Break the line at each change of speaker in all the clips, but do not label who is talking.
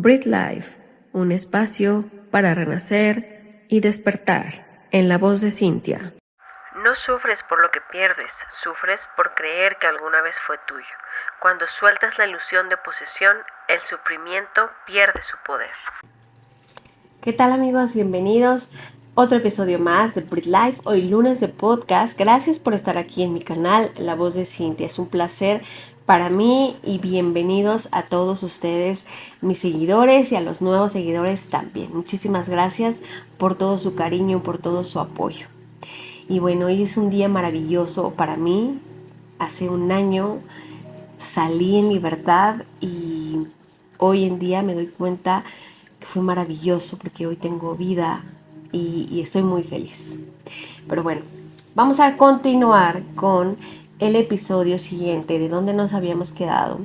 Breathe Life, un espacio para renacer y despertar, en la voz de Cintia.
No sufres por lo que pierdes, sufres por creer que alguna vez fue tuyo. Cuando sueltas la ilusión de posesión, el sufrimiento pierde su poder.
¿Qué tal, amigos? Bienvenidos. Otro episodio más de Breathe Life, hoy lunes de podcast. Gracias por estar aquí en mi canal, La Voz de Cintia. Es un placer para mí y bienvenidos a todos ustedes, mis seguidores, y a los nuevos seguidores también. Muchísimas gracias por todo su cariño, por todo su apoyo. Y bueno, hoy es un día maravilloso para mí. Hace un año salí en libertad y hoy en día me doy cuenta que fue maravilloso porque hoy tengo vida y estoy muy feliz. Pero bueno, vamos a continuar con el episodio siguiente de donde nos habíamos quedado,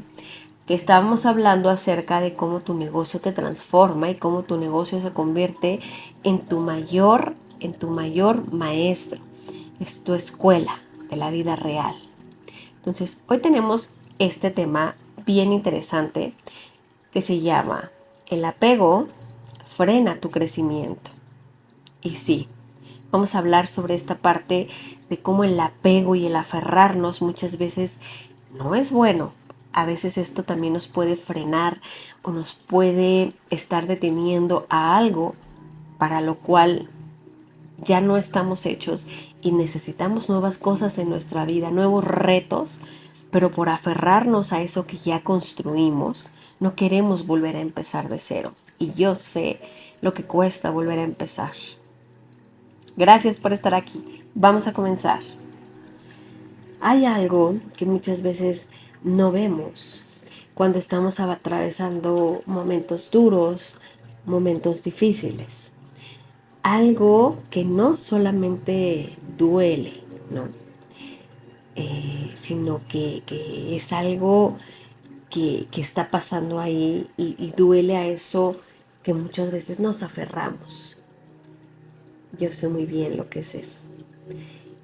que estábamos hablando acerca de cómo tu negocio te transforma y cómo tu negocio se convierte en tu mayor maestro. Es tu escuela de la vida real. Entonces, hoy tenemos este tema bien interesante que se llama el apego frena tu crecimiento. Y sí, vamos a hablar sobre esta parte de cómo el apego y el aferrarnos muchas veces no es bueno. A veces esto también nos puede frenar o nos puede estar deteniendo a algo para lo cual ya no estamos hechos y necesitamos nuevas cosas en nuestra vida, nuevos retos, pero por aferrarnos a eso que ya construimos, no queremos volver a empezar de cero. Y yo sé lo que cuesta volver a empezar. Gracias por estar aquí. Vamos a comenzar. Hay algo que muchas veces no vemos cuando estamos atravesando momentos duros, momentos difíciles. Algo que no solamente duele, ¿no? Sino que es algo que está pasando ahí y duele a eso que muchas veces nos aferramos. Yo sé muy bien lo que es eso.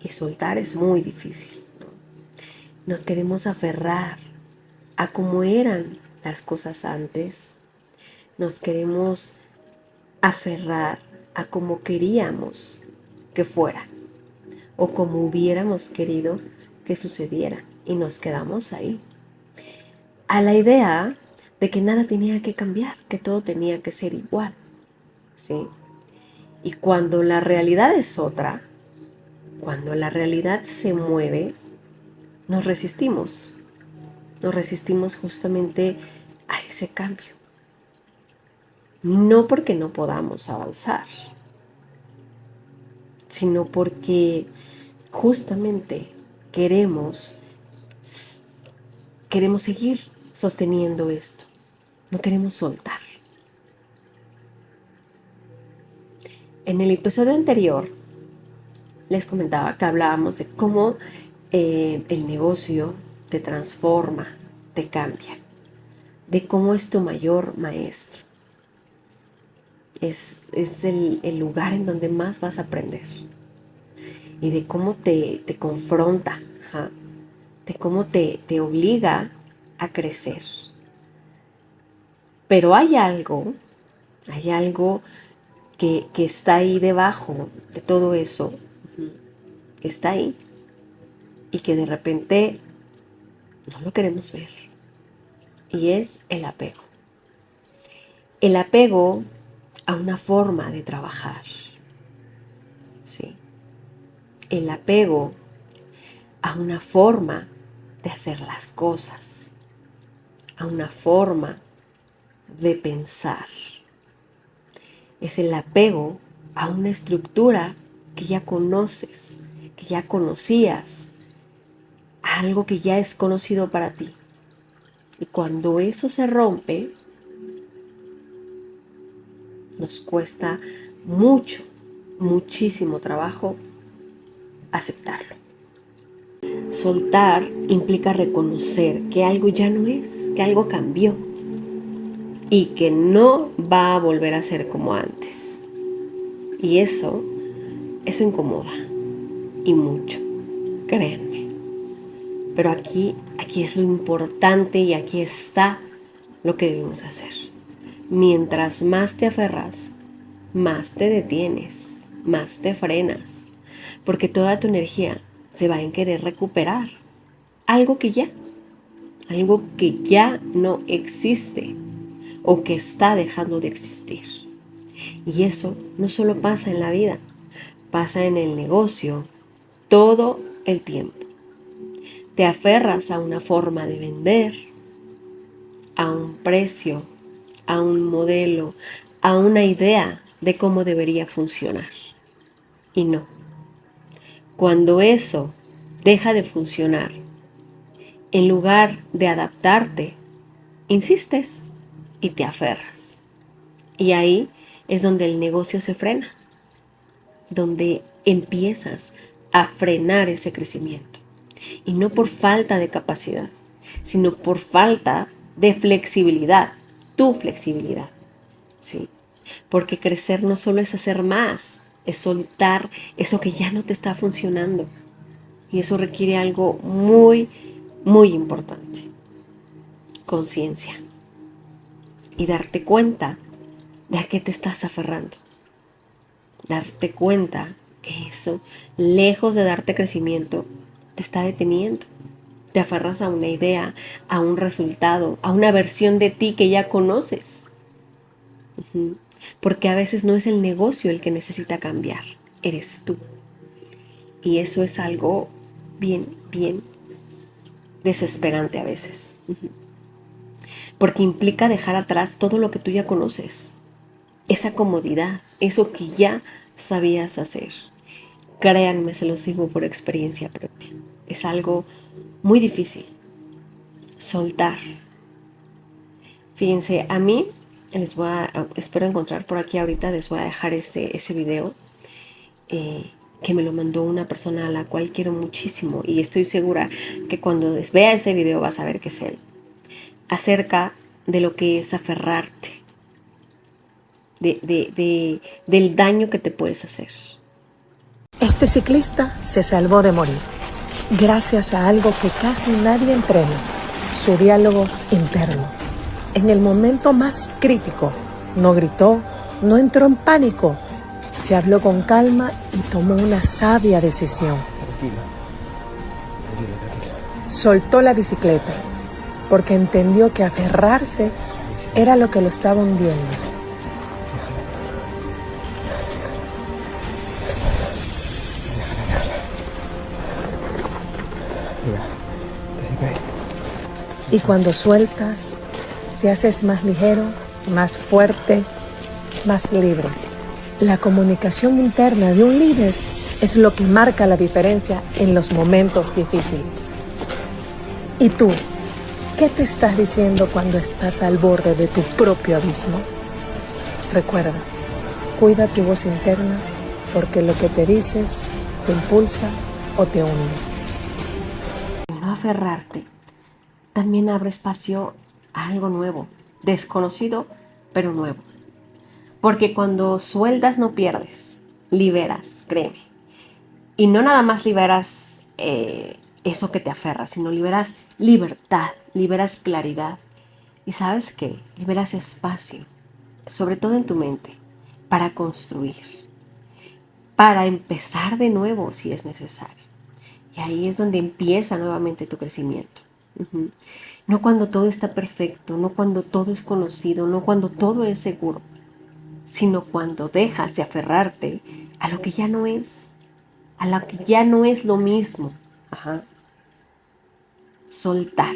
Y soltar es muy difícil, ¿no? Nos queremos aferrar a cómo eran las cosas antes. Nos queremos aferrar a cómo queríamos que fuera o como hubiéramos querido que sucediera, y nos quedamos ahí, a la idea de que nada tenía que cambiar, que todo tenía que ser igual, ¿sí? Y cuando la realidad es otra, cuando la realidad se mueve, nos resistimos justamente a ese cambio. No porque no podamos avanzar, sino porque justamente queremos seguir sosteniendo esto. No queremos soltar. En el episodio anterior les comentaba que hablábamos de cómo el negocio te transforma, te cambia, de cómo es tu mayor maestro. Es el lugar en donde más vas a aprender y de cómo te confronta, de cómo te obliga a crecer. Pero hay algo que está ahí debajo de todo eso, que está ahí y que de repente no lo queremos ver. Y es el apego. El apego a una forma de trabajar. Sí. El apego a una forma de hacer las cosas, a una forma de pensar. Es el apego a una estructura que ya conoces, que ya conocías, a algo que ya es conocido para ti. Y cuando eso se rompe, nos cuesta muchísimo trabajo aceptarlo. Soltar implica reconocer que algo ya no es, que algo cambió y que no va a volver a ser como antes. Y eso incomoda y mucho, créanme. Pero aquí es lo importante y aquí está lo que debemos hacer. mientras más te aferras, más te detienes, más te frenas, porque toda tu energía se va en querer recuperar algo que ya no existe o que está dejando de existir. Y eso no solo pasa en la vida, pasa en el negocio todo el tiempo. Te aferras a una forma de vender, a un precio, a un modelo, a una idea de cómo debería funcionar. Y no. Cuando eso deja de funcionar, en lugar de adaptarte, insistes y te aferras. Y ahí es donde el negocio se frena, donde empiezas a frenar ese crecimiento. Y no por falta de capacidad, sino por falta de flexibilidad, tu flexibilidad, ¿sí? Porque crecer no solo es hacer más, es soltar eso que ya no te está funcionando. Y eso requiere algo muy, muy importante: conciencia. Y darte cuenta de a qué te estás aferrando. Darte cuenta que eso, lejos de darte crecimiento, te está deteniendo. Te aferras a una idea, a un resultado, a una versión de ti que ya conoces. Porque a veces no es el negocio el que necesita cambiar, eres tú. Y eso es algo bien, bien desesperante a veces. Porque implica dejar atrás todo lo que tú ya conoces. Esa comodidad, eso que ya sabías hacer. Créanme, se los digo por experiencia propia. Es algo muy difícil. Soltar. Fíjense, a mí espero encontrar por aquí ahorita, les voy a dejar ese video que me lo mandó una persona a la cual quiero muchísimo, y estoy segura que cuando vea ese video vas a ver que es él, acerca de lo que es aferrarte, del daño que te puedes hacer.
Este ciclista se salvó de morir gracias a algo que casi nadie entrena: su diálogo interno. En el momento más crítico, no gritó, no entró en pánico, se habló con calma y tomó una sabia decisión. Tranquila. Soltó la bicicleta porque entendió que aferrarse era lo que lo estaba hundiendo. Y cuando sueltas, te haces más ligero, más fuerte, más libre. La comunicación interna de un líder es lo que marca la diferencia en los momentos difíciles. ¿Y tú, qué te estás diciendo cuando estás al borde de tu propio abismo? Recuerda, cuida tu voz interna, porque lo que te dices te impulsa o te hunde.
El no aferrarte también abre espacio a algo nuevo, desconocido, pero nuevo. Porque cuando sueltas no pierdes, liberas, créeme. Y no nada más liberas eso que te aferra, sino liberas libertad, liberas claridad. Y ¿sabes qué? Liberas espacio, sobre todo en tu mente, para construir, para empezar de nuevo si es necesario. Y ahí es donde empieza nuevamente tu crecimiento. No cuando todo está perfecto, no cuando todo es conocido, no cuando todo es seguro, sino cuando dejas de aferrarte a lo que ya no es, a lo que ya no es lo mismo. Soltar,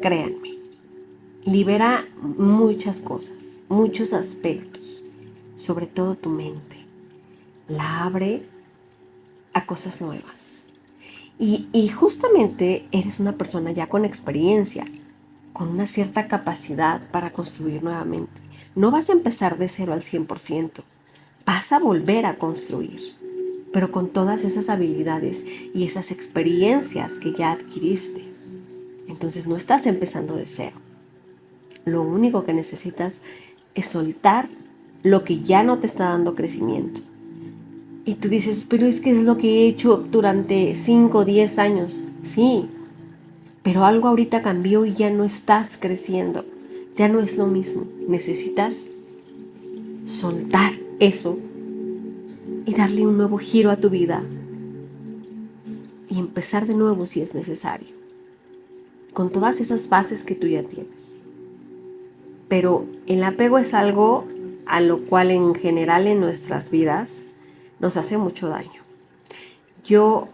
créanme, libera muchas cosas, muchos aspectos, sobre todo tu mente. La abre a cosas nuevas. Y justamente eres una persona ya con experiencia, con una cierta capacidad para construir nuevamente. No vas a empezar de cero al 100%, vas a volver a construir, pero con todas esas habilidades y esas experiencias que ya adquiriste. Entonces no estás empezando de cero. Lo único que necesitas es soltar lo que ya no te está dando crecimiento. Y tú dices, pero es que es lo que he hecho durante 5 o 10 años. Sí, pero algo ahorita cambió y ya no estás creciendo. Ya no es lo mismo. Necesitas soltar eso y darle un nuevo giro a tu vida y empezar de nuevo si es necesario, con todas esas bases que tú ya tienes. Pero el apego es algo a lo cual en general en nuestras vidas nos hace mucho daño. Yo,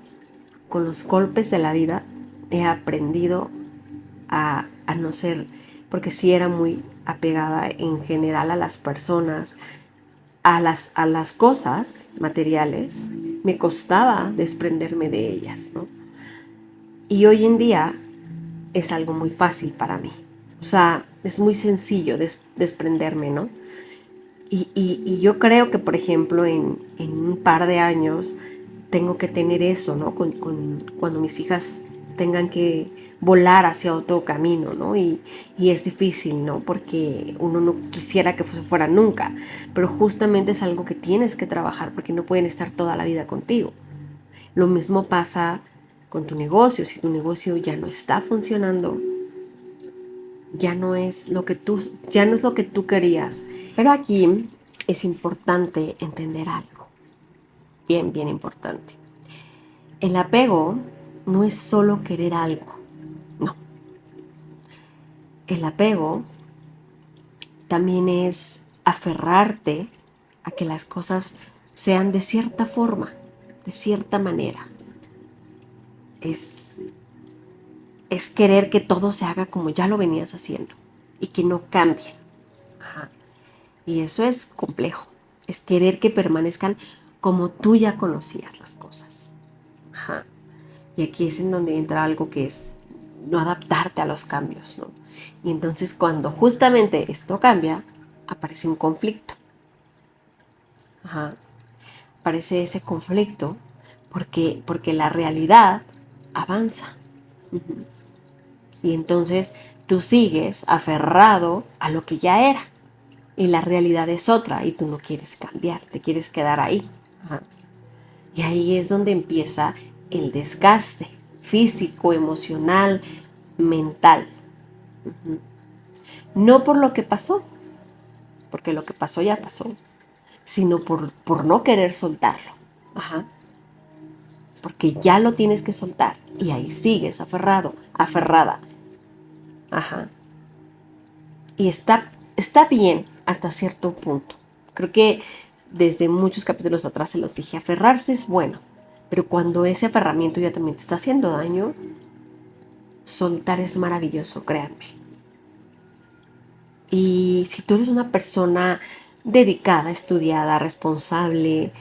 con los golpes de la vida, he aprendido a no ser, porque sí era muy apegada en general a las personas, a las cosas materiales, me costaba desprenderme de ellas, ¿no? Y hoy en día es algo muy fácil para mí. O sea, es muy sencillo desprenderme, ¿no? Y yo creo que, por ejemplo, en un par de años tengo que tener eso, ¿no? Cuando mis hijas tengan que volar hacia otro camino, ¿no? Y es difícil, ¿no? Porque uno no quisiera que fuera nunca, pero justamente es algo que tienes que trabajar porque no pueden estar toda la vida contigo. Lo mismo pasa con tu negocio. Si tu negocio ya no está funcionando, ya no es lo que tú querías. Pero aquí es importante entender algo, bien, bien importante. El apego no es solo querer algo, no. El apego también es aferrarte a que las cosas sean de cierta forma, de cierta manera. Es querer que todo se haga como ya lo venías haciendo y que no cambie. Ajá. Y eso es complejo. Es querer que permanezcan como tú ya conocías las cosas. Ajá. Y aquí es en donde entra algo que es no adaptarte a los cambios, ¿no? Y entonces cuando justamente esto cambia, aparece un conflicto. Ajá. Aparece ese conflicto porque la realidad avanza. Uh-huh. Y entonces tú sigues aferrado a lo que ya era. Y la realidad es otra y tú no quieres cambiar, te quieres quedar ahí. Ajá. Y ahí es donde empieza el desgaste físico, emocional, mental. Uh-huh. No por lo que pasó, porque lo que pasó ya pasó, sino por no querer soltarlo. Ajá. Porque ya lo tienes que soltar y ahí sigues aferrado, aferrada. Ajá. Y está bien hasta cierto punto. Creo que desde muchos capítulos atrás se los dije, aferrarse es bueno, pero cuando ese aferramiento ya también te está haciendo daño, soltar es maravilloso, créanme. Y si tú eres una persona dedicada, estudiada, responsable,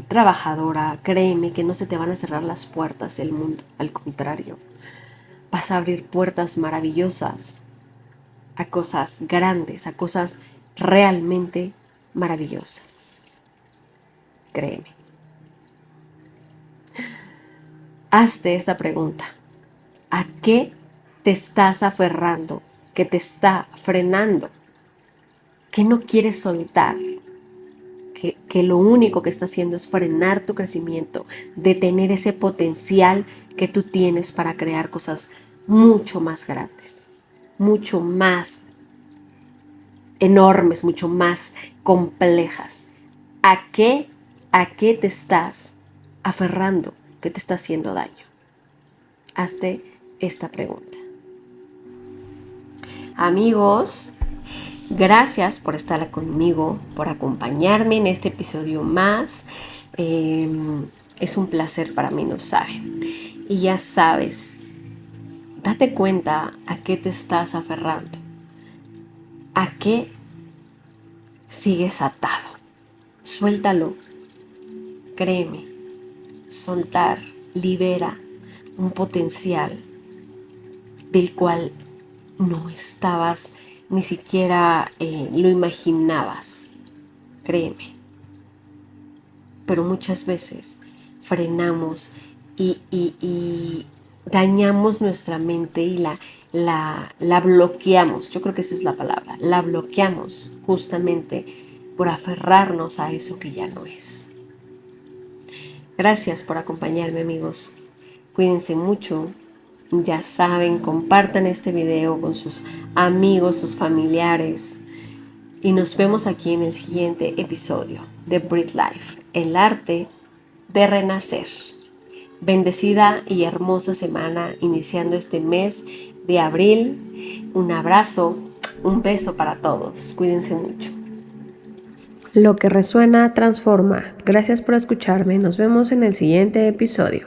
trabajadora, créeme que no se te van a cerrar las puertas del mundo, al contrario, vas a abrir puertas maravillosas a cosas grandes, a cosas realmente maravillosas. Créeme. Hazte esta pregunta. ¿A qué te estás aferrando? ¿Qué te está frenando? ¿Qué no quieres soltar? Que lo único que está haciendo es frenar tu crecimiento, detener ese potencial que tú tienes para crear cosas mucho más grandes, mucho más enormes, mucho más complejas. ¿A qué te estás aferrando que te está haciendo daño? Hazte esta pregunta. Amigos, gracias por estar conmigo, por acompañarme en este episodio más. Es un placer para mí, no saben. Y ya sabes, date cuenta a qué te estás aferrando. ¿A qué sigues atado? Suéltalo. Créeme, soltar libera un potencial del cual no estabas, ni siquiera lo imaginabas. Créeme. Pero muchas veces frenamos y dañamos nuestra mente y la bloqueamos. Yo creo que esa es la palabra. La bloqueamos justamente por aferrarnos a eso que ya no es. Gracias por acompañarme, amigos. Cuídense mucho. Ya saben, compartan este video con sus amigos, sus familiares. y nos vemos aquí en el siguiente episodio de Breathe Life, el arte de renacer. Bendecida y hermosa semana iniciando este mes de abril. Un abrazo, un beso para todos. Cuídense mucho.
Lo que resuena transforma. Gracias por escucharme. Nos vemos en el siguiente episodio.